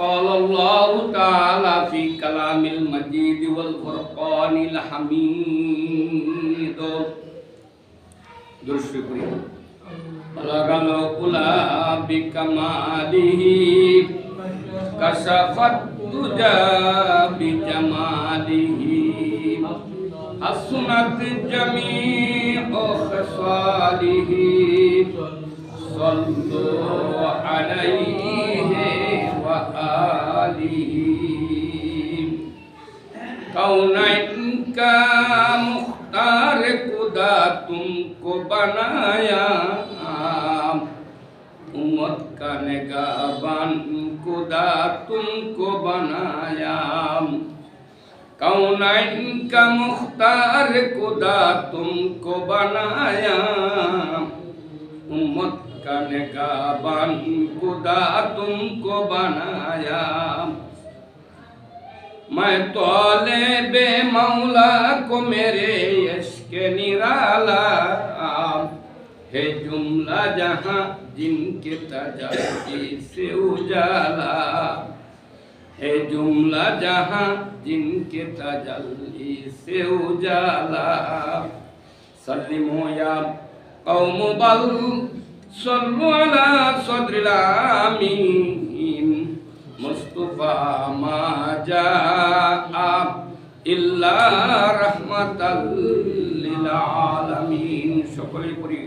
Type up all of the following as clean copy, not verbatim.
قال الله تعالى في كلام المجيد والفرقان الحميد بلغ العلا بكماله كشف الدجى بجماله حسنت جميع خصاله صلوا عليه وآله कौनैन का मुख्तार खुदा तुमको बनाया उम्मत का निगाहबान खुदा तुमको बनाया कौनैन का मुख्तार खुदा तुमको बनाया उम्मत का निगाहबान खुदा तुमको बनाया मैं तौलेबे मौला को मेरे इश्क़ निराला है जुमला जहां जिनके तजल्ली से उजाला है जुमला जहां जिनके तजल्ली से उजाला सल्लिमो या कौम बल सल्लु अला सद्रिल आमीन मुस्तफा मा जाआ इल्ला रहमतल लिल आलमीन সকলে পড়ি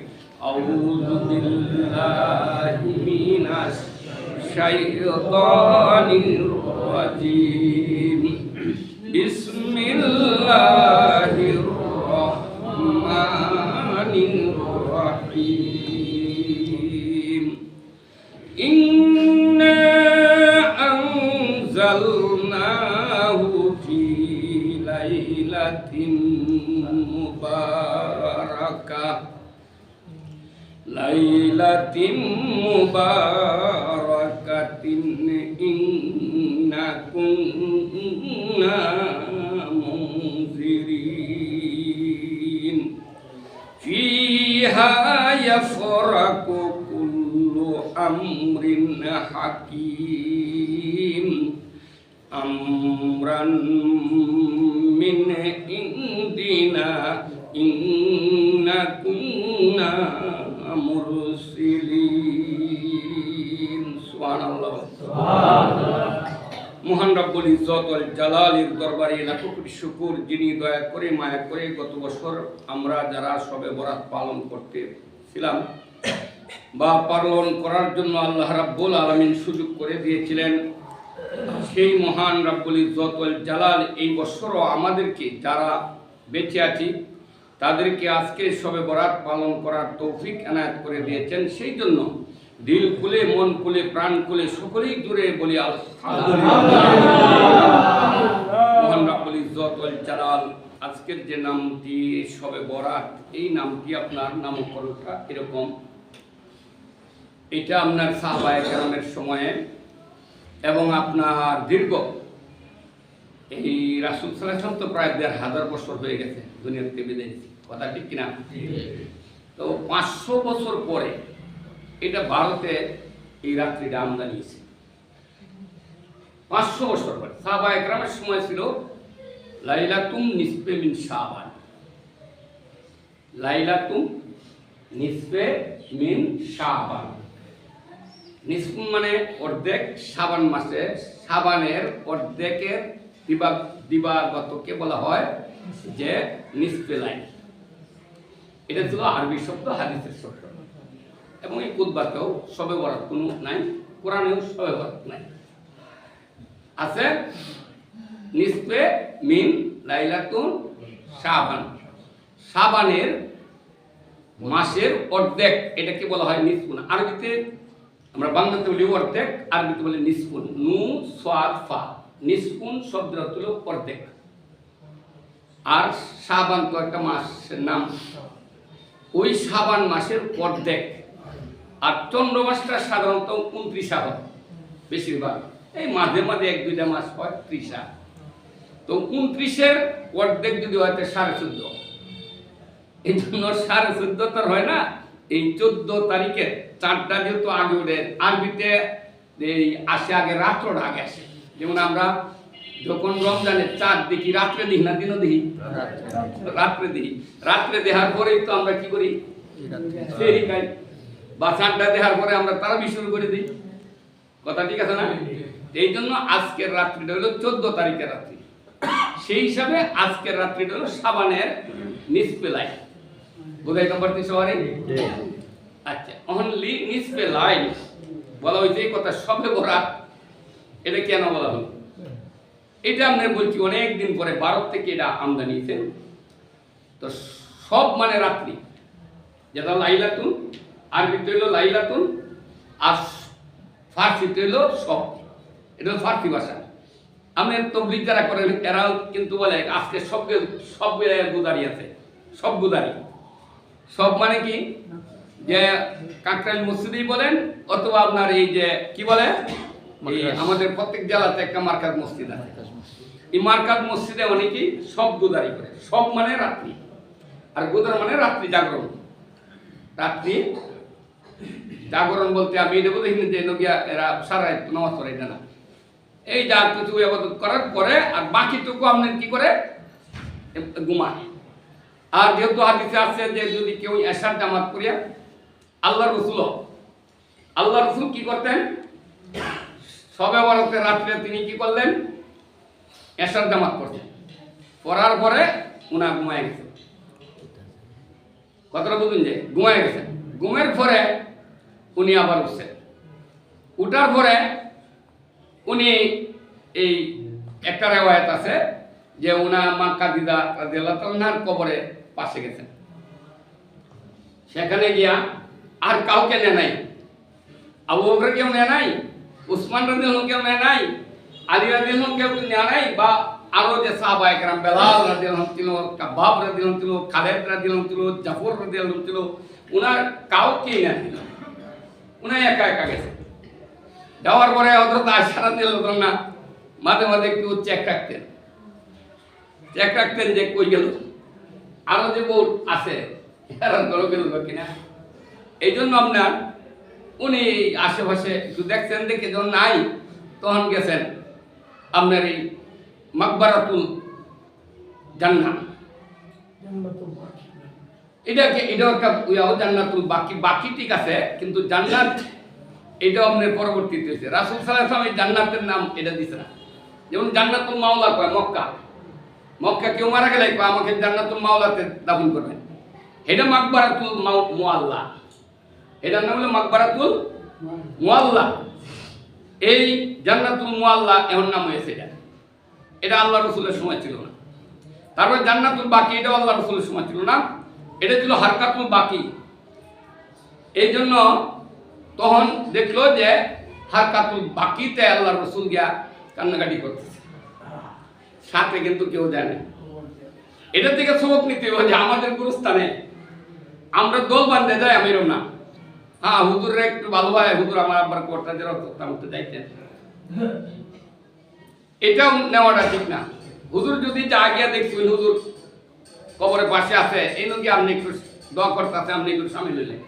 আউযু বিল্লাহি মিনাশ শাইতানির রাজিম বিসমিল্লাহির রহমানির রহিম ইন্না أنزلناه في ليلة مباركة إنا كنا منذرين فيها يفرق كل أمر حكيم أمرا من عندنا إنا كنا مرسلين سبحان الله মহান রব্বুল ইজ্জত ওয়াল জালালের দরবারে লাখো কোটি শুকর যিনি দয়া করে মায়া করে গত বছর আমরা যারা শবে বরাত পালন করতে ছিলাম বা পালন করার জন্য আল্লাহ রাব্বুল আলামিন সুযোগ করে দিয়েছিলেন সেই মহান রব্বুল ইজ্জত ওয়াল জালাল এই বছরও আমাদেরকে যারা বেঁচে আছি তাদেরকে আজকে শবে বরাত পালন করার তৌফিক এনায়েত করে দিয়েছেন সেই জন্য দিল খুলে মন খুলে প্রাণ খুলে সকলেই জুড়ে বলি আলহামদুলিল্লাহ মহান রব্বুল ইজ্জত ওয়াল জালাল আজকের যে নামটি শবে বরাত এই নামটি আপনার নামকরণটা এরকম এটা আপনার সাহাবায়ে কেরামের সময়ে এবং আপনার দীর্ঘ এই রাসূল সাল্লাল্লাহু আলাইহি ওয়াসাল্লাম তো প্রায় ১,৫০০ বছর হয়ে গেছে দুনিয়া থেকে বিদায় নিয়েছে কথা ঠিক কিনা তো ৫০০ বছর পরে এটা ভারতে এই রাত্রিটা আমদানি হয়েছে ৫০০ বছর পরে সাহাবায়ে কেরামের সময় ছিল লাইলাতুম নিসফে মিন শাবান লাইলাতুম নিসফে মিন শাবান নিসফ মানে অর্ধেক শাবান মাসে শাবানের অর্ধেকের দিবাগতকে বলা হয় যে নিসফে লাইল এটা ছিল আরবি শব্দ হাদিসের শব্দ এবং এই কুতবাতেও শবে বরাত কোনো নাই কোরআনেও শবে বরাত নাই আছে নিসফে মিন লাইলাতুন শাবান শাবানের মাসের অর্ধেক এটাকে বলা হয় নিসফুন আরবিতে আমরা বাংলাতে বলি অর্ধেক আরবিতে বলি নিসফুন নু সাদ ফা নিসফুন শব্দের অর্থ হলো অর্ধেক আর শাবান তো একটা মাসের নাম ওই শাবান মাসের অর্ধেক আর চন্দ্র মাসটা সাধারণত ২৯ হয় বেশিরভাগ এই মাঝে মাঝে ১-২টা মাস হয় ৩০ তো ২৯-এর অর্ধেক যদি হয় ১৪.৫ এই জন্য ১৪.৫ তো হয় না এই ১৪ তারিখের চাঁদটা যেহেতু আগে ওঠে আরবিতে এই আসে আগে রাত্রটা আগে আসে। যেমন আমরা যখন রমজানের চাঁদ দেখি রাত্রে দেখি না দিনও দেখি, রাত্রে দেখি। রাত্রে দেখার পরেই তো আমরা কি করি, সেহরি খাই, বা চাঁদটা দেখার পরে আমরা তারাবি শুরু করে দিই। কথা ঠিক আছে না? এই জন্য আজকের রাত্রিটা হলো 14 তারিখের রাত্রি। সেই হিসাবে আজকের রাত্রিটা হলো শাবানের নিসফে লাইল। বুঝাইতে পারছি সবাই? আচ্ছা, অনলি নিসফে লাইল বলা হয়েছে এই কথা, সবে বরাত এটা কেন বলা হলো? এটা আমরা বলছি অনেক দিন পরে ভারত থেকে এটা আমদানি হয়েছে। তো সব মানে রাত্রি, যেটা লাইলাতুন, আরবিতে হইল লাইলাতুন, আর ফার্সিতে হইল সব। এটা হলো ফার্সি ভাষা। আমি তবলিগ যারা করেন এরাও কিন্তু বলে আজকে সব গুদারি আছে, সব গুদারি। সব মানে কি, যে কাকরাইল মসজিদেই বলেন অথবা আপনার এই যে কি বলে আমাদের প্রত্যেক জেলাতে একটা মার্কাজ মসজিদ আছে, এই মার্কাজ মসজিদে অনেকেই সব গুদারি করে। সব মানে রাত্রি, আর গুদার মানে রাত্রি জাগরণ। রাত্রি জাগরণ বলতে আমি এটা বলি যে নগিয়া এরা সারা নামাজ পড়ে, এটা না। এই যা কিছু ইবাদত করার পরে আর বাকিটুকু আপনার কি করে, ঘুমায়। আর যেহেতু হাদিসে আছে যে যদি কেউ এশার জামাত করিয়া, আল্লাহ রসুল কি করতেন, সবে বরাতের রাত্রে তিনি কি করলেন, এশার জামাত করতেন। করার পরে উনার ঘুমায় গেছেন। কথাটা বুঝুন, যে ঘুমায় গেছেন। ঘুমের পরে উনি আবার উঠছেন। উঠার পরে উনি এই একটা রেওয়ায়াত আছে যে উনা মা কাদিদা রাদিয়াল্লাহু তাআলার কবরে পাশে গেছেন। সেখানে গিয়া আর কাউকে নেয় নাই, আবু বকর কেউ নেয় নাই, উসমান রাদিয়াল্লাহু কেউ নেয় নাই, আলী রাদিয়াল্লাহু কেউ নেয় নাই, বা আরো যে সাহাবায়ে কেরাম বেলাল রাদিয়াল্লাহু ছিল, কাবাব রাদিয়াল্লাহু ছিল, খালিদ রাদিয়াল্লাহু ছিল, জাফর রাদিয়াল্লাহু ছিল, উনার কাউকে নেয় নাই। উনি একা একা গেছে। যাওয়ার পরে হযরত আয়েশা রাদিয়াল্লাহু আনহা মাঝে মাঝে একটু চেক রাখতেন যে কই গেল, আরো যে বউ আছে এরা গেল কিনা। এই জন্য আপনার উনি আশেপাশে একটু দেখছেন, দেখে যখন নাই তখন গেছেন আপনার এই মাকবারাতুল জান্নাহ, এটাও একটা জান্নাতুল বাকি ঠিক আছে, কিন্তু জান্নাত এটাও আপনার পরবর্তীতে হয়েছে। রাসূল সাল্লাল্লাহু আলাইহি ওয়াসাল্লাম জান্নাতের নাম এটা দিছে না। যেমন জান্নাতুল মাওলা কয় মক্কা কেউ মারা গেলে কয় আমাকে জান্নাতুল মাওলাতে দাফন করবেন, এটা মাকবারাতুল মুআল্লা, এটার নাম হলো মাকবারাতুল মুআল্লা। এই জান্নাতুল মুআল্লা এমন নাম হয়েছে। এটা আল্লাহ রসুলের সময় ছিল না। তারপর জান্নাতুল বাকি, এটাও আল্লাহ রসুলের সময় ছিল না, এটা ছিল হারকাতুল বাকি। এই জন্য তখন দেখলো যে হারকাতুল বাকিতে আল্লাহ রসুল গিয়া কান্নাকাটি করতেছে, সাথে কিন্তু কেউ যায় না। এটা থেকে সবক নিতে হবে যে আমাদের গুরুস্থানে আমরা দল বান্ধে যাই, আমি এরকম না। হ্যাঁ, হুজুররা একটু ভালো হয়, হুজুর আমার আব্বার কোর্টটা যারা করতে যাইতেন, এটাও নেওয়াটা ঠিক না। হুজুর যদি যা গিয়া দেখছেন হুজুর কবরের পাশে আছে, এই নাকি আপনি একটু দোয়া করতে আছে, আপনি একটু সামিল হইলেন।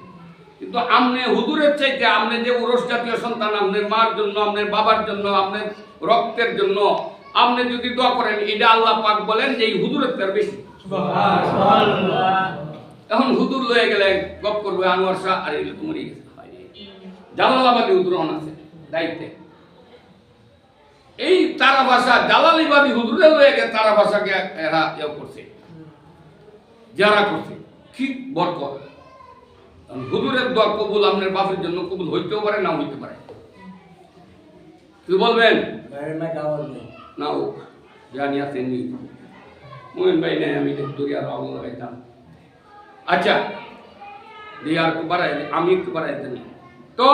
কিন্তু আপনি হুজুরের চাইতে আপনি যে ওরস জাতীয় সন্তান, আপনার মার জন্য, আপনার বাবার জন্য, আপনার রক্তের জন্য আপনি যদি দোয়া করেন, এটা আল্লাহ পাক বলেন যে এই হুজুরের তার বেশি। এখন হুজুর লয়ে গেলে গপ করবে আনোয়ার শাহ, আর এগুলো তো মরে গেছে। জালালাবাদী হুজুর আছে দায়িত্বে, এই তারা ভাষা জালালিবাদী হুজুরে লয়ে গেছে, তারা ভাষাকে এরা করছে, যারা করছে কি বরকত। হুজুরের দোয়া কবুল আপনার বাপের জন্য কবুল হইতেও পারে, না হইতে পারে। কি বলবেন? না ও জানি আছে নি মোহিন ভাই নাই, আমি দরিয়ার আগুন লাগাইতাম। আচ্ছা দিয়ে আর একটু বাড়াই, আমি একটু বাড়াই দিই। তো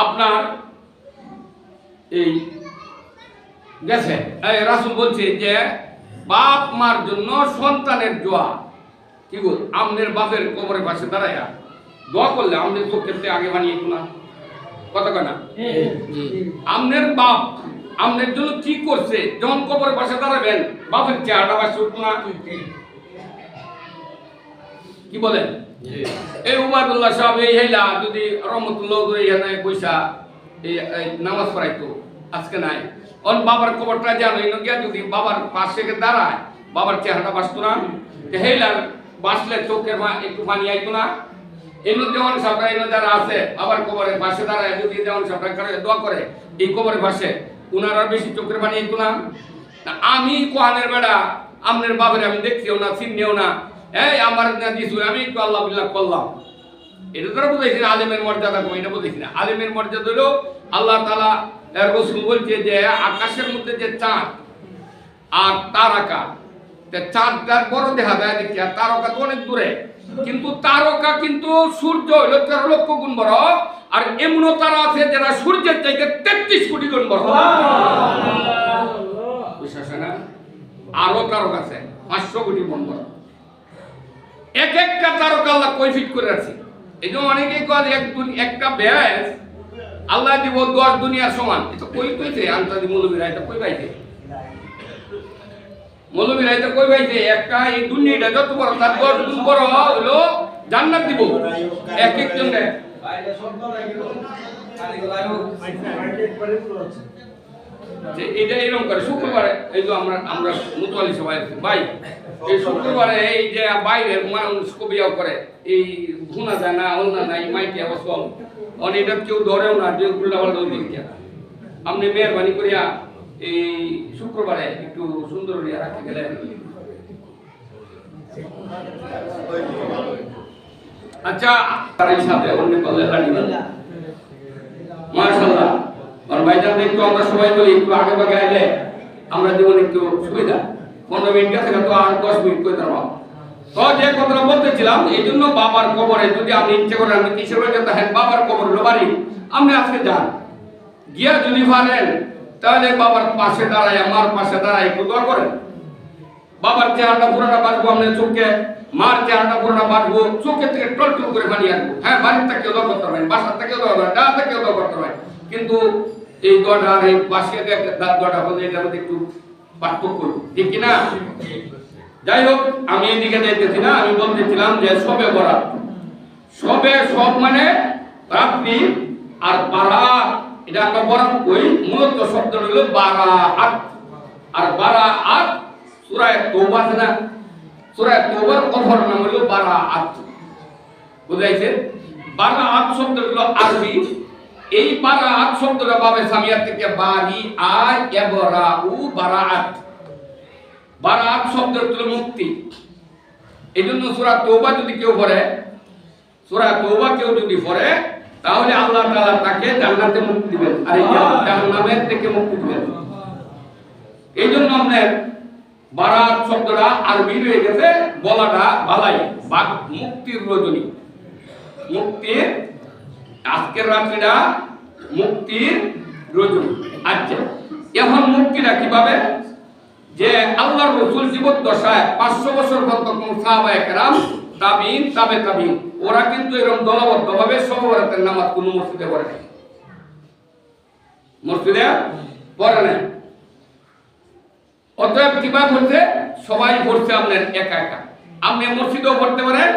আপনার এই গেছে রাসূল বলছে যে বাপ মার জন্য সন্তানের দোয়া কি বল, আমনের বাপের কবরের পাশে দাঁড়ায়া দোয়া করলে আমনের চোখের আগে বানিয়ে না কথা কয় না। আমনের বাপ আমনের জন্য কি করছে, যখন কবরের পাশে দাঁড়াবেন বাপের চেহারাটা বাসে উঠতো না। কি বলেন? এই উবাদুল্লাহ সাহেব এই হেলা যদি রহমতুল্লাহ এখানে পয়সা এই নামাজ পড়াইতো, আজকে নাই। অন বাবার কবরটা জানো গিয়া যদি বাবার পাশে দাঁড়ায় বাবার চেহারাটা বাসতো না, হেলার বাসলে চোখের একটু পানি আইতো না। এই দেওয়ান সাহেবরা এই যারা আছে বাবার কবরের পাশে দাঁড়ায় যদি দেওয়ান সাহেবরা দোয়া করে এই কবরের পাশে, উনারা বেশি চোখের পানি আইতো না। আমি কোহানের বেড়া আপনার বাবার আমি দেখছিও না, চিনিও না, এই আমার দিছু আমি একটু আল্লাহ বিল্লাহ করলাম, এটা তো বুঝাইছি না। আলেমের মর্যাদা কম, এটা বুঝাইছি না। আলেমের মর্যাদা হলো আল্লাহ তাআলা রাসূল বলছে যে আকাশের মধ্যে যে চাঁদ আর তারকা, চাঁদটার বড় দেখা যায় দেখি, আর তারকা তো অনেক দূরে, কিন্তু তারকা কিন্তু সূর্য হইল 13 লক্ষ গুণ বড়, আর এমনও তারা আছে যারা সূর্যের চাইতে 33 কোটি গুণ বড়। বিশ্বাস হয় না? আরো তারকা আছে 500 কোটি গুণ বড়। এক একটা তারকা আল্লাহ কয় ফিট করে আছে। এই জন্য অনেকেই কয় একটা ব্যাস আল্লাহ দিব 10 দুনিয়ার সমান। এটা কই কইছে আন্তর্জাতিক মৌলবীরা, এটা কই পাইছে মৌলবীরা, এটা কই পাইছে? একটা এই দুনিয়াটা যত বড় তার 10 গুণ বড় হলো জান্নাত দিব এক একজনে। এটা এরকম করে শুক্রবারে এই যে আমরা মুতোয়ালি সবাই ভাই এই শুক্রবারে এই যে বাইরের মানুষ কবিয়াও করে এই ঘুনা যায় না, অন্য নাই মাইকে অবসল অনেকটা কেউ ধরেও না, যে উল্টা পাল্টা দিকে আপনি মেহরবানি করিয়া এই শুক্রবারে একটু সুন্দর করিয়া রাখতে গেলেন। আচ্ছা তার সাথে অন্য বলে মাশাআল্লাহ আর ভাইজান একটু আমরা সবাই বলি একটু আগে ভাগে আইলে আমরা জীবনে একটু সুবিধা। 15 মিনিট গেছে তো আর 10 মিনিট করে দাঁড়াবো। তো যে কথাটা বলতেছিলাম, এই জন্য বাবার কবরে যদি আপনি ইচ্ছে করেন, আপনি কিসের বাড়িতে দেখেন বাবার কবর হলো বাড়ি, আপনি আজকে যান গিয়া যদি পারেন তাহলে বাবার পাশে দাঁড়ায়, মার পাশে দাঁড়ায় একটু দোয়া করেন। বাবার চেহারাটা পুরোটা বাঁচবো আপনার চোখে, মার চেহারাটা পুরোটা বাঁচবো চোখের থেকে টলটল করে পানি আসবো। হ্যাঁ, বাড়ির থেকেও দোয়া করতে পারেন, বাসার থেকেও দোয়া করবেন, ডাল থেকেও দোয়া করতে পারেন, কিন্তু এই দোয়াটা আর এই পাশে দোয়াটা হলে এটার মধ্যে একটু পার্থক্য, ঠিক কিনা? যাই হোক, আমি এদিকে যাইতেছি না, আমি বলতেছিলাম যে সবে বরাত, সব মানে রাত্রি, আর বারাত এটা আমরা বরাত কই, মূলত শব্দ হলো বারাত। আর বারাত সূরা তওবা আছে না, সূরা তওবার অপর নাম হলো বারাত, বুঝাইছে? বারাত শব্দ হলো আরবি। এই বারাত শব্দটা বাবে সামিয়া থেকে বারি আয় এবরাউ বারাত, বারাত শব্দ হলো মুক্তি। এইজন্য সূরা তওবা যদি কেউ পড়ে, সূরা তওবা কেউ যদি পড়ে, তাহলে আল্লাহ তাআলা তাকে জান্নাতে মুক্তি দিবেন, আর জাহান্নামের থেকে মুক্তি দিবেন। এইজন্য আপনার বারাত শব্দটা আরবি হয়ে গেছে, বলাটা ভালাই, মুক্তির রজনী, মুক্তির আজকের রাত্রিটা মুক্তির রজনী। আচ্ছা, এখন মুক্তিটা কিভাবে? যে আল্লাহর রাসূল জীবন দশায় 500 বছর পর্যন্ত কোন সাহাবায়ে কেরাম, তাবিঈন, তাবে তাবিঈন, ওরা কিন্তু এরকম দলবদ্ধভাবে শবে বরাতের নামাজ কোন মসজিদে পড়ে নাই, মসজিদে পড়ে নাই। অতএব কিভাবে পড়ছে? সবাই পড়ছে আপনার একা একা। আপনি মসজিদেও পড়তে পারেন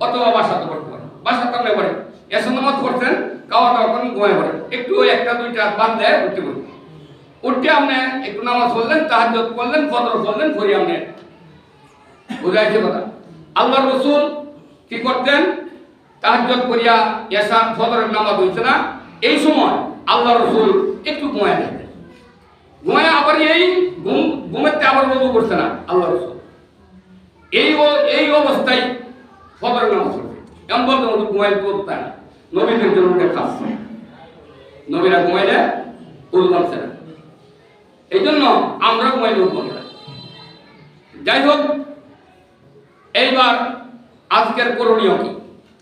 অথবা বাসাতে পড়তে পারেন, বাসাতে আপনি পড়েন, এসব নামাজ পড়ছেন, খাওয়া দাওয়া করেন, ঘুমায় পড়েন, একটু একটা দুইটা বাদ দেয় উঠতে পড়েন, উঠে আপনি একটু নামাজ পড়লেন, তাহাজ্জুদ করলেন, ফজর করলেন, পড়ি আপনি, বুঝাইছে কথা? আল্লাহর রাসূল কি করতেন? তাহাজ্জুদ করিয়া এশা ফজরের নামাজ হইছে না, এই সময় আল্লাহর রাসূল একটু ঘুমায় যেতেন, ঘুমায় আবার এই ঘুমাতে আবার ওযু করছে না আল্লাহর রাসূল, এই অবস্থায় ফজরের নামাজ পড়বে। এমন বলতে মতো ঘুমাইলে পড়তে না, নবীদের জন্য খাস, নবীরা ঘুমাইলে ওযু করছে না, এই জন্য আমরা ঘুমাইলে ওযু করি না। যাই হোক, এইবার আজকের করণীয় কি?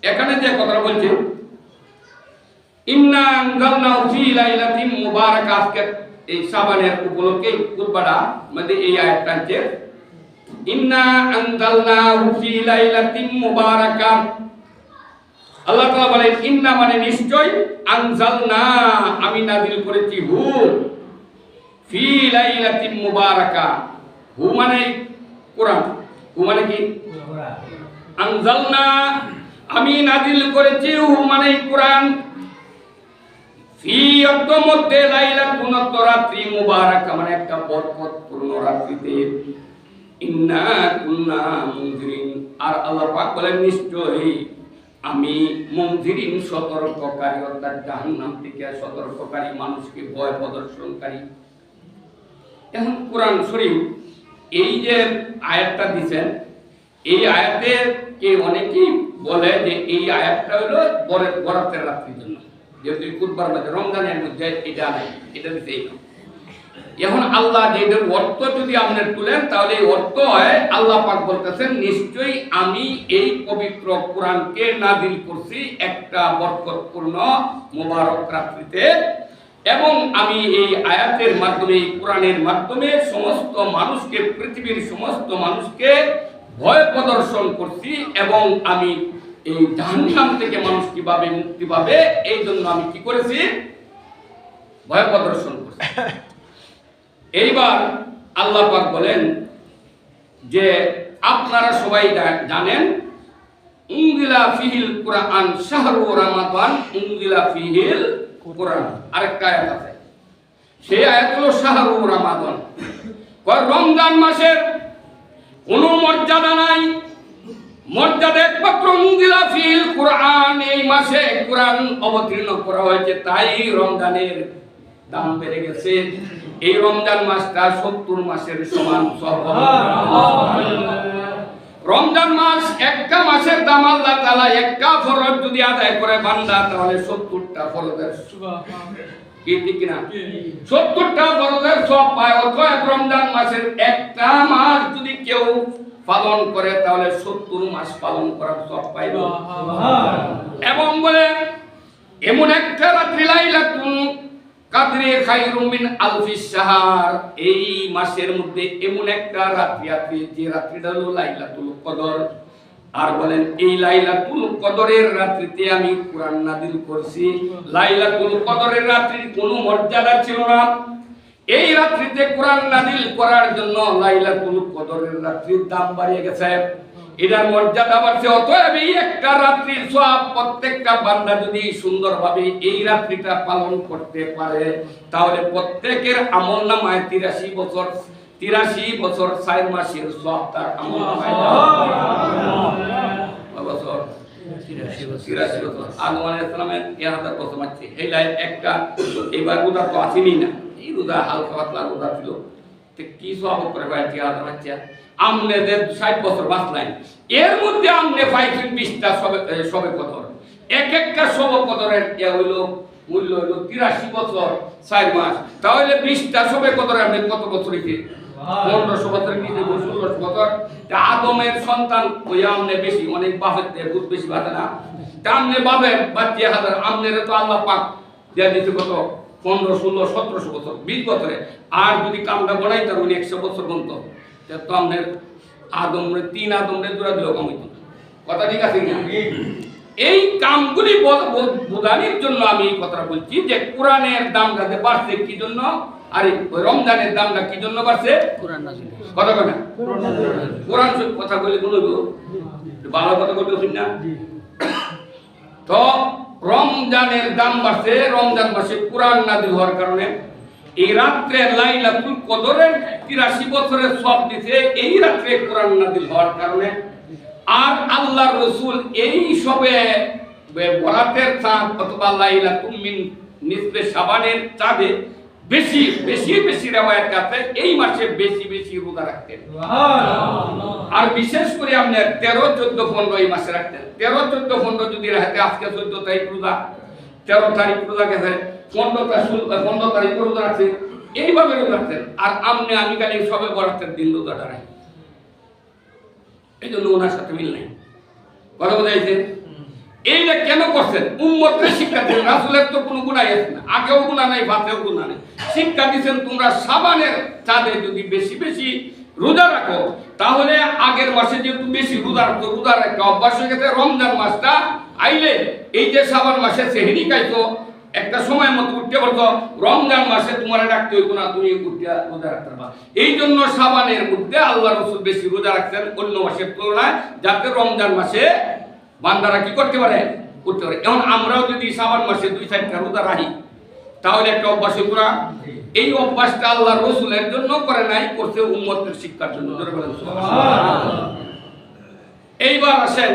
এখানে যে কথাটা বলছে ইন্না আনজালনাহু ফি লাইলাতিন মুবারাকা, আজকে এই শাবানের উপলক্ষে কুরবাটা মানে এই আয়াতটা আছে, ইন্না আনজালনাহু ফি লাইলাতিন মুবারাকা। আল্লাহ তাআলা বলেন ইন্না মানে নিশ্চয়, আনজালনা আমি নাযিল করেছি, হু ফি লাইলাতিন মুবারাকা, হু মানে কোরআন, হু মানে কি? আনজালনা আমি নাযিল করেছি, হু মানে কোরআন, ফি অর্থ মধ্যে লাইলাতুন রাত্রি মুবারাকা মানে একটা বরকতপূর্ণ রাত্রিতে ইন্না কুন্না মুনজিরিন আর আল্লাহ পাক বলেন নিশ্চয়ই আমি মুনজিরিন সতর্ককারী অর্থাৎ জাহান্নাম থেকে সতর্ককারী মানুষকে ভয় প্রদর্শনকারী। এখন কোরআন শরীফ এই যে আয়াতটা দিবেন এই আয়াতে কে অনেকেই বলে যে এই আয়াতটা হলো বরাতের রাত্রির জন্য, যেহেতু কুরবানের মধ্যে রমজানের মধ্যে এটা নাই, এটা দিতে এই। এখন আল্লাহ যেটার অর্থ যদি আপনার তুলেন তাহলে এই অর্থ হয় আল্লাহ পাক বলতেছেন নিশ্চয়ই আমি এই পবিত্র কোরআনকে নাযিল করছি একটা বরকতপূর্ণ মোবারক রাত্রিতে, এবং আমি এই আয়াতের মাধ্যমে এই কোরআনের মাধ্যমে সমস্ত মানুষকে পৃথিবীর সমস্ত মানুষকে ভয় প্রদর্শন করছি, এবং আমি এই জাহান্নাম থেকে মানুষ কিভাবে মুক্তি পাবে এই জন্য আমি কি করেছি ভয় প্রদর্শন করছি। এইবার আল্লাহ পাক বলেন যে আপনারা সবাই জানেন উনজিলা ফিহিল কুরআন শাহরু রমাদান উনজিলা ফিহিল কুরআন, আরেকটা আয়াত আছে সেই আয়াত হলো শাহরু রমাদান। রমজান মাসের কোনো মর্যাদা নাই, মর্যাদা একমাত্র উনজিলা ফিহিল কুরআন, এই মাসে কোরআন অবতীর্ণ করা হয়েছে তাই রমজানের দাম বেড়ে গেছে। এই রমজান মাসটা 70 মাসের সমান। রমজান মাস একটা মাসের দাম আল্লাহ তাআলা একটা ফরজ যদি আদায় করে বান্দা তাহলে 70টা ফরজের কি ঠিক না 70টা ফরজের সব পায়। অতএব রমজান মাসের একটা মাস যদি কেউ পালন করে তাহলে 70 মাস পালন করার সব পাইব। এবং বলে এমন একটা রাত্রি লাইলাতুল কাদরে খায়রুম মিন আলফিশ শাহর, এই মাসের মধ্যে এমন একটা রাত্রি আছে যে রাত্রিটা হলো লাইলাতুল কদর। আর বলেন এই লাইলাতুল কদরের রাত্রিতে আমি কোরআন নাযিল করেছি। লাইলাতুল কদরের রাত্রির কোনো মর্যাদা ছিল না, এই রাত্রিতে কোরআন নাযিল করার জন্য লাইলাতুল কদরের রাত্রির দাম বাড়িয়ে গেছে, এটার মর্যাদা বাড়ছে। অতএব এই একটা রাত্রির সওয়াব প্রত্যেকটা বান্দা যদি সুন্দরভাবে এই রাত্রিটা পালন করতে পারে তাহলে প্রত্যেকের আমলনামায় 83 বছর 4 মাসের সওয়াব তার আমলনামায় বছর 83 বছর। আদম আলাইহিস সালামের 1000 বছর মারছে এই লাইন একটা। এবার রোজা তো আসেনি না, এই রোজা হালকা পাতলা রোজা ছিল, কি সওয়াব করে ভাই 1000 বাচ্চা আমনেদের 60 বছর বাঁচলেন, এর মধ্যে আমনে পাইছেন 20টা সবে কদর। এক একটা সবে কদরের হইল মূল্য হইল 83 বছর 4 মাস, তাহলে 20টা সবে কদরে আপনি কত বছর হইছে 1500 বছর নিচে 1600 বছর। আদমের সন্তান ওই আমনে বেশি, অনেক বাপের থেকে দুধ বেশি বাঁচে না, তা আমনে বাপের বাচ্চা হাজার আমনের তো আল্লাহ পাক দেয়া দিতে কত 15, 16, 1700 বছর 20 বছরে। আর যদি কামটা বড়াই তার 100 বছর পর্যন্ত তো আমাদের আদমরে 3 আদমরে জোড়া দিল কম হইতো। কথা ঠিক আছে না? এই কামগুলি বোঝানোর জন্য আমি এই কথা বলছি যে কোরআনের দামটা বাড়ছে কি জন্য, আর রমজানের দামটা কি জন্য বাড়ছে? কোরআন নাযিল কথা কয় না, কোরআন কথা বলে বলবো ভালো কথা বলতে না। তো রমজানের দাম বাড়ছে, রমজান মাসে কোরআন নাযিল হওয়ার কারণে এই রাত্রে লাইলাতুল কদরের 83 বছরের সওয়াব দিতে এই রাত্রে কোরআন নাযিল হওয়ার কারণে। আর আল্লাহর রাসূল এই সবে বরাতের চাঁদ অথবা লাইলাতুল মিন নিসফে শাবানের চাঁদে বেশি বেশি বেশি রওয়ায়াত আছে এই মাসে বেশি বেশি রোজা রাখতেন। আর বিশেষ করে আপনি 13, 14, 15 এই মাসে রাখতেন। 13, 14, 15 যদি রাখতে আজকে 14 তারিখ রোজা, 13 তারিখ রোজা গেছে, 15 তারিখ রোজা রাখছে, এইভাবে রোজা রাখতেন। আর আমি খালি সবে বরাতের দিন রোজাটা রাখি, এই জন্য ওনার সাথে মিল নাই। কথা বোঝাইছে? এইটা কেন করছেন? উম্মতকে শিক্ষা দিলেন, রাসূলের তো কোনো গুনাহ আছে না, আগেও গুনাহ নাই বাতেও গুনাহ নাই, শিক্ষা দিয়েছেন তোমরা শাবানের চাঁদে যদি বেশি বেশি রোজা রাখো তাহলে আগের মাসে যেহেতু বেশি রোজা রাখতো, রোজার একটা অভ্যাস হয়ে গেছে, রমজান মাসটা আইলে এই যে শাবান মাসে সেহরি খাইতো একটা সময় মতো উঠতে পারতো, রমজান মাসে তোমার ডাকতে হইতো না, তুমি উঠতে রোজা রাখতে পারবা। এই জন্য শাবানের মধ্যে আল্লাহ রাসূল বেশি রোজা রাখতেন অন্য মাসের তুলনায়, যাতে রমজান মাসে বান্দারা কি করতে পারে, করতে পারে। এখন আমরাও যদি শাবান মাসে 2-4টা রোজা রাখি তাহলে একটা অভ্যাস হইতো না? এই অভ্যাসটা আল্লাহ রসুলের জন্য করে নাই, করছে উম্মতের শিক্ষার জন্য। এইবার আসেন,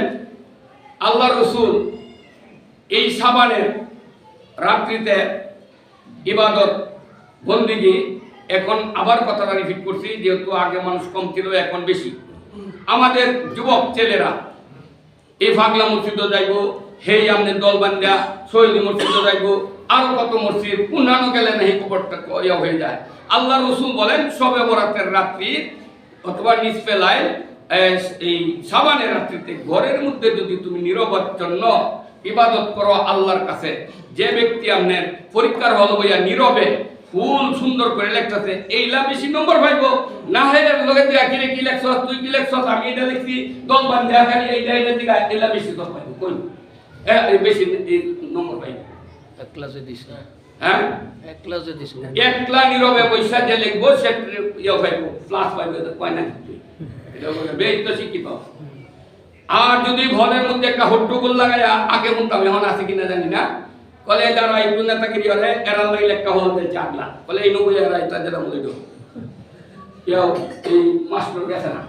আল্লাহ রসুল এই শাবানের রাত্রিতে ইবাদত বন্দিগি, এখন আবার কথাটা রিপিট করছি, যেহেতু আগে মানুষ কম ছিল এখন বেশি। আমাদের যুবক ছেলেরা এই ফাগলা মসজিদে যাইব, হেই আমাদের দল বান্ধা শহীদ মসজিদে যাইব, আরো কত মসজিদ পুনরানো গেলে না এই কবরটা হয়ে যায়। আল্লাহ রসুল বলেন শবে বরাতের রাত্রি অথবা নিসফে লাইল, এই শাবানের রাত্রিতে ঘরের মধ্যে যদি তুমি নিরবচ্ছন্ন ইবাদত করো আল্লাহর কাছে, যে ব্যক্তি আপনার পরীক্ষার হল বইয়া নীরবে ফুল সুন্দর করে লেখতেছে, এইলা বেশি নম্বর পাইব না। হের লগে তুই আকিরে কি লেখছস, তুই কি লেখছস, আমি এটা লিখছি, দল বান্ধা খালি এইটা এইটা দিলা, এইলা বেশি তো পাইব, কই বেশি নম্বর পাইব। একলা যদি দিস না, হ্যাঁ একলা যদি দিস না, একলা নীরবে পয়সা যে লিখবো সে ইয়ে পাইব, প্লাস পাইব, কয় না এটা বেশ তো শিক্ষিত। আর যদি ঘরের মধ্যে একটা হট্টগোল লাগাইয়া আগে মতো আমি এখন আছে কিনা জানি না, কলে যারা একটু নেতাগিরি হলে এরা লাইলে একটা হল দিয়েছে আগলা, কলে এই নবুই এরা এটা যেটা মনে কেউ এই মাস্টার গেছে না,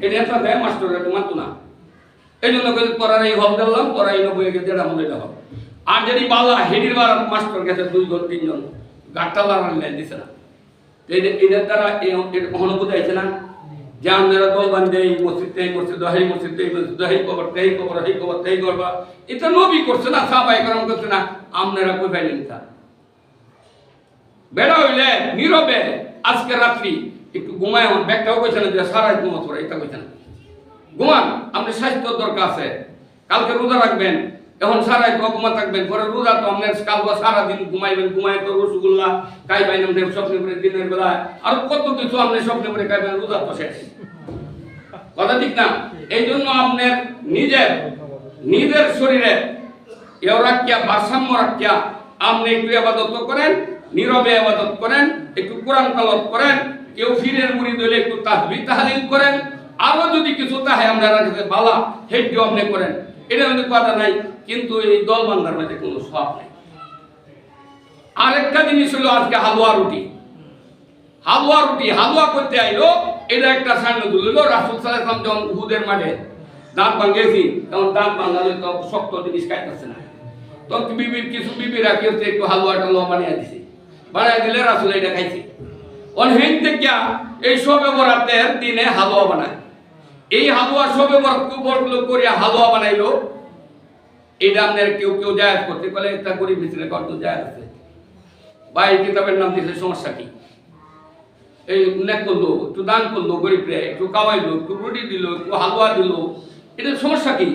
এই নেতা দেয় মাস্টার মানতো না, এই জন্য তোরা এই হল দিলাম, তোরা এই নবুই যেটা মনে হল। আর যদি বালা হেডির বার মাস্টার গেছে 2 জন 3 জন গাট্টা লাগান দিছে না, এদের দ্বারা অনুভূতি আছে না যে আপনারা দল বান্ধে এই মসজিদ এই মসজিদ এই মসজিদ এই মসজিদ এই কবর এই কবর এই কবর এই করবা, এটা নবী করছে না, সাহাবায়ে কেরাম করছে না, আপনারা কই পাইলেন তা? বেড়া হইলে নীরবে আজকে রাত্রি একটু ঘুমায়, আমার ব্যাগটাও কইছে না যে সারা রাত ঘুমাতে পারে, এটা কইছে না। ঘুমান, আপনার স্বাস্থ্য দরকার আছে, কালকে রোজা রাখবেন, এখন সারা রাত ঘুমা থাকবেন, পরে রোজা তো আপনার কালকে সারাদিন ঘুমাইবেন, ঘুমায় তো রসগোল্লা খাইবেন, আপনার স্বপ্নে করে দিনের বেলা আর কত কিছু আপনি স্বপ্নে করে খাইবেন, রোজা তো শেষ, কথা ঠিক না? এই জন্য আপনার নিজের শরীরে এও রাখিয়া ভারসাম্য রাখিয়া আপনি একটু আবাদত করেন, নীরবে আবাদত করেন, একটু কোরআন তেলাওয়াত করেন, কেউ ফিরের মুরিদ হলে একটু তাসবিহ তাহলিল করেন, আরো যদি কিছু তাহে আমরা রাখতে বালা হেড্ডিও আপনি করেন, এটা মধ্যে কথা নাই, কিন্তু এই দল বান্ধার মধ্যে কোনো সওয়াব নেই। আরেকটা জিনিস হলো আজকে হালুয়া রুটি হালুয়া করতে আইলো, এটা একটা সান্ড দিল রাসূল সাল্লাল্লাহু আলাইহি ওয়াসাল্লাম যখন উহুদের মাঠে দাঁত ভাঙিয়েছি, তখন দাঁত ভাঙালে তো শক্ত জিনিস খাইতেছে না, তখন কিছু বিবিরা কি হচ্ছে একটু হালুয়াটা বানিয়ে দিছে, বানিয়ে দিলে রাসূল এটা খাইছে। অনহেন থেকে এই শবে বরাতের দিনে হালুয়া বানায়, এই হালুয়া শবে বরাত উপলক্ষ করে হালুয়া বানাইলো, এটা আপনার কেউ জায়েজ করতে বলে, একটা গরিব মিছিলে কত জায়েজ আছে, বা এই কিতাবের নাম দিয়েছে সমস্যা কি? এই নেক করলো, একটু দান করলো গরিবরে, একটু খাওয়াইলো, একটু রুটি দিল, একটু হালুয়া দিল, এটা সমস্যা কি?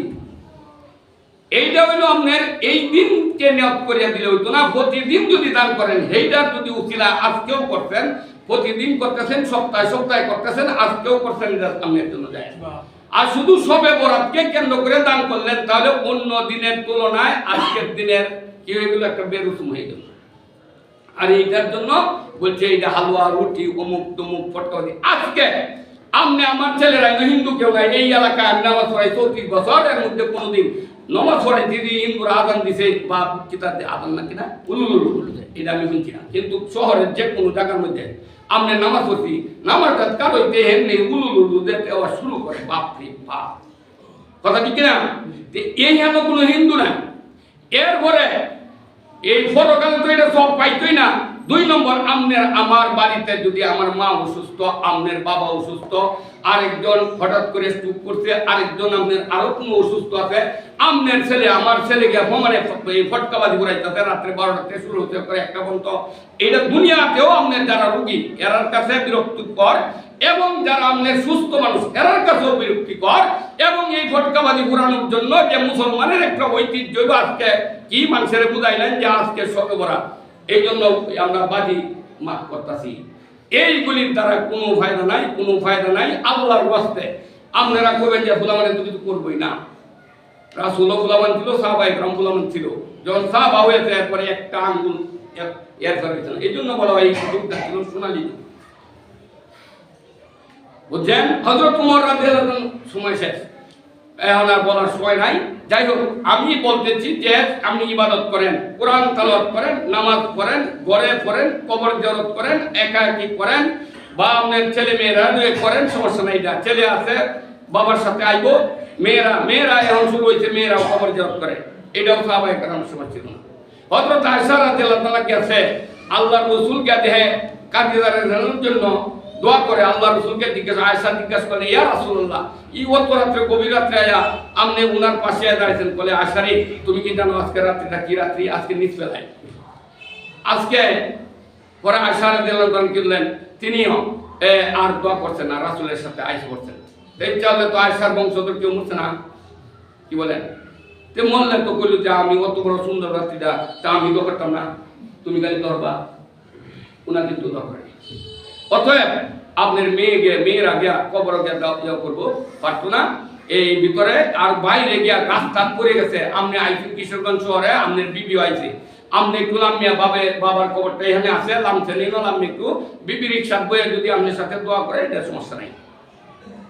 এইটা হইলো আপনার এই দিনকে নিয়ত করিয়া দিলে হইতো না, প্রতিদিন যদি দান করেন, সেইটার যদি উচিলা আজকেও করতেন, প্রতিদিন করতেছেন, সপ্তাহে করতেছেন, আজকেও করছেন, এটা আপনার জন্য যায়। আর শুধু শবে বরাতকে কেন্দ্র করে দান করলেন, তাহলে অন্য দিনের তুলনায় আজকের দিনের কি হয়ে গেল, একটা বেরুসুম হয়ে গেল। আর এইটার জন্য বলছে এইটা হালুয়া রুটি অমুক তমুক ফটকা। আজকে আমনে আমার ছেলেরা হিন্দু কেউ নাই, এই এলাকায় আমি নামাজ পড়াই 34 বছর, এর মধ্যে কোনোদিন নামাজ পড়াই দিদি হিন্দুরা আজান দিছে বা কিতাব আজান না কিনা উলুলুলু, এটা আমি শুনছি না, কিন্তু শহরের যে কোনো জায়গার মধ্যে আমনে নামাজ পড়ছি, নামাজটা কারোইতে এমনি উলুলুলু দেখতে শুরু করে, বাপরে বাপ, কথা ঠিক কিনা? এই হেন কোনো হিন্দু না। এরপরে এই পরকালে তো এটা সব পাইতই না। 2 নম্বর, আমার বাড়িতে যদি আমার মা অসুস্থ, আপনার বাবা অসুস্থ, আরেকজন হঠাৎ করে স্ট্রোক করছে, আরেকজন আপনার আরো কোনো অসুস্থ আছে, আপনার ছেলে আমার ছেলেকে মানে ফটকাবাজি করাইতেছে, রাত্রে 12টাতে শুরু হতে করে 1টা পর্যন্ত। এটা দুনিয়াতেও আপনার যারা রোগী এরার কাছে বিরক্তিকর, এবং যারা আপনার সুস্থ মানুষ এরার কাছেও বিরক্তিকর। এবং এই ফটকাবাজি ঘোরানোর জন্য যে মুসলমানের একটা ঐতিহ্য, আজকে কি মানুষের বুঝাইলেন যে আজকে শবে বরাত, এই জন্য আমরা বাজি মাফ করতেছি। এইগুলির দ্বারা কোনো ফায়দা নাই, আল্লাহর ওয়াস্তে আপনারা কইবেন যে ফুলামানে তো কিছু করবই না। রাসূলও ফুলামান ছিল, সাহাবায়ে কেরাম ফুলামান ছিল, যখন সাহাবা হয়েছে এরপরে একটা আঙ্গুল এর হয়েছে না, এই জন্য বলা হয় এই যুগটা ছিল সোনালী যুগ, বুঝছেন? হযরত ওমর রাদিয়াল্লাহু আনহু সময় শেষ, এখন আর বলার সময় নাই। যাই হোক, আমি বলতেছি যে আপনি ইবাদত করেন, কোরআন তেলাওয়াত করেন, নামাজ পড়েন, ঘরে পড়েন, কবর জিয়ারত করেন, একাকী করেন, বা আপনার ছেলে মেয়েরা করেন, সমস্যা নাই। এটা ছেলে আছে বাবার সাথে আইব, মেয়েরা এখন শুরু হয়েছে, মেয়েরাও কবর জিয়ারত করে, এটাও সাহাবায়ে কেরাম সময় ছিল না। হযরত আয়েশা রাদিয়াল্লাহু তাআলা গেছে আল্লাহর রাসূলকে দেখে কাদিজারের জন্য দোয়া করে, আল্লাহ রাসূলকে আয়েশা জিজ্ঞাসা করে, ইয়া রাসূলুল্লাহ, ই অত রাত্রে গভীর রাত্রে আয়া আপনি উনার পাশে দাঁড়িয়েছেন, বলে আয়েশা রে, তুমি কি জানো আজকে রাত্রিটা কি রাত্রি? আজকে নিসফে লাইল। আজকে পরে আয়েশা রাদিয়াল্লাহু তাআলা বললেন, তিনিও আর দোয়া করছেন না, রাসূলের সাথে আয়েশা করছেন। এই চলে তো আয়েশার বংশধর কেউ মরছে না, কি বলেন? তে মরলে তো কইল যে আমি অত বড় সুন্দর রাত্রিটা তা আমি তো করতাম না, তুমি খালি ধরবা। উনা কিন্তু দরকার। অতএব আপনার মেয়েরা গিয়া কবর গিয়া দেওয়া করবো পারতো না এই ভিতরে, আর বাইরে গিয়া গাছ টাত পড়ে গেছে। আপনি আইসি কিশোরগঞ্জ শহরে, আপনার বিবি আইছে, আপনি একটু লামিয়া বাবার কবরটা এখানে আছে, লামছে নিল, আপনি একটু বিবি রিক্সার বইয়ে যদি আপনার সাথে দোয়া করে, এটা সমস্যা নাই।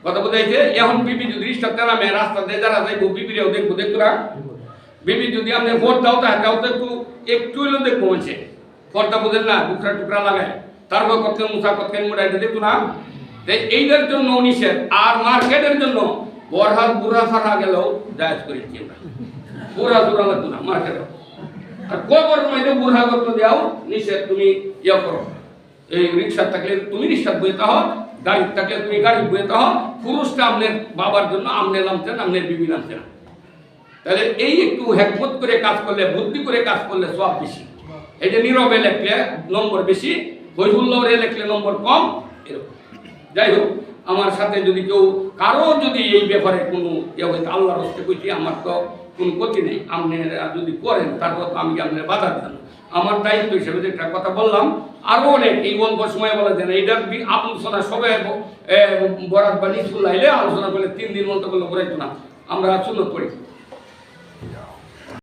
কথা বোঝাইছে? এখন বিবি যদি রিক্সাতে নামে, রাস্তা দিয়ে যারা যাইবো, বিবিরেও দেখবো, দেখতো না? বিবি যদি আপনি ভোট দাও, তাও তো একটু হইলেও দেখবো বলছে, ভোটটা বোঝেন না, টুকরা টুকরা লাগায়, তারপর কত মুসা কত মুড়াই দেখতো না? এইটার জন্য নিষেধ। আর মার্কেটের জন্য বরহাত বুড়া ছাড়া গেলেও জায়েজ করেছি আমরা, বুড়া চূড়া লাগতো না মার্কেটে। আর কবর মধ্যে বুড়া কত দেও নিষেধ, তুমি ইয়ে করো। এই রিক্সা থাকলে তুমি রিক্সা বইতে হও, গাড়ি থাকলে তুমি গাড়ি বইতে হও। পুরুষটা আপনার বাবার জন্য আপনি নামছেন, আপনার বিবি নামছেন। তাহলে এই একটু হেকমত করে কাজ করলে, বুদ্ধি করে কাজ করলে সব বেশি। এই যে নীরবে লেখলে নম্বর বেশি, হৈহুল্লাহরে লেখলে নম্বর কম, এরকম। যাই হোক, আমার সাথে যদি কেউ কারো যদি এই ব্যাপারে কোনো আল্লাহর হস্তে কইছি, আমার তো কোনো ক্ষতি নেই। আপনারা যদি করেন তারপর তো আমি আপনার বাধা দেন, আমার দায়িত্ব হিসেবে যে একটা কথা বললাম। আরো অনেক এই অল্প সময় বলা যায় না, এইটার আলোচনা সবাই বরাত বা নিচুল লাইলে আলোচনা করলে 3 দিন মতো করলে করাইতো না। আমরা সুন্নত করি।